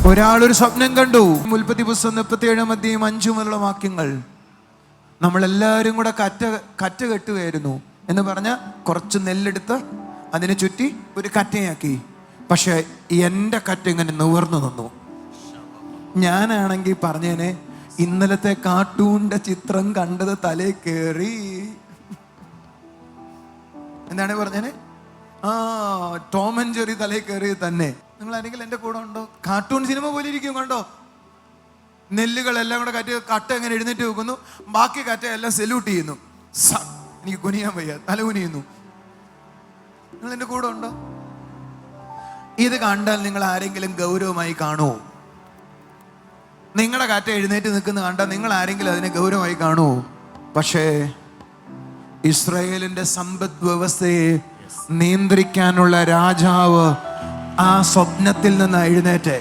ഒരാളൊരു സ്വപ്നം കണ്ടു. ഉൽപ്പത്തി പുസ്തകം 37:5 മുതലുള്ള വാക്യങ്ങൾ. നമ്മളെല്ലാവരും കൂടെ കറ്റ കെട്ടുകയായിരുന്നു എന്ന് പറഞ്ഞ കുറച്ച് നെല്ലെടുത്ത് അതിനെ ചുറ്റി ഒരു കറ്റയാക്കി. പക്ഷെ എൻ്റെ കറ്റ ഇങ്ങനെ നിവർന്നു നിന്നു. ഞാനാണെങ്കിൽ പറഞ്ഞേനെ, ഇന്നലത്തെ കാർട്ടൂണിന്റെ ചിത്രം കണ്ടത് തലേ കയറി. എന്താണ് പറഞ്ഞേനെ? ടോം ആൻഡ് ജെറി തലേ കയറി തന്നെ. നിങ്ങൾ ആരെങ്കിലും എൻ്റെ കൂടെ ഉണ്ടോ? കാർട്ടൂൺ സിനിമ പോലെ ഇരിക്കും. കണ്ടോ, നെല്ലുകളെല്ലാം കൂടെ കറ്റ എങ്ങനെ എഴുന്നേറ്റ് വെക്കുന്നു, ബാക്കി കറ്റ എല്ലാം സെല്യൂട്ട് ചെയ്യുന്നു. എനിക്ക് കുനിയാൻ വയ്യ, തല കുനിയുന്നു. നിങ്ങൾ എൻ്റെ കൂടെ ഉണ്ടോ? ഇത് കണ്ടാൽ നിങ്ങൾ ആരെങ്കിലും ഗൗരവമായി കാണുമോ? നിങ്ങളുടെ കറ്റ എഴുന്നേറ്റ് നിൽക്കുന്ന കണ്ടാൽ നിങ്ങൾ ആരെങ്കിലും അതിനെ ഗൗരവമായി കാണുമോ? പക്ഷേ ഇസ്രായേലിന്റെ സമ്പദ് വ്യവസ്ഥയെ നിയന്ത്രിക്കാനുള്ള രാജാവ് ആ സ്വപ്നത്തിൽ നിന്ന് എഴുന്നേറ്റ്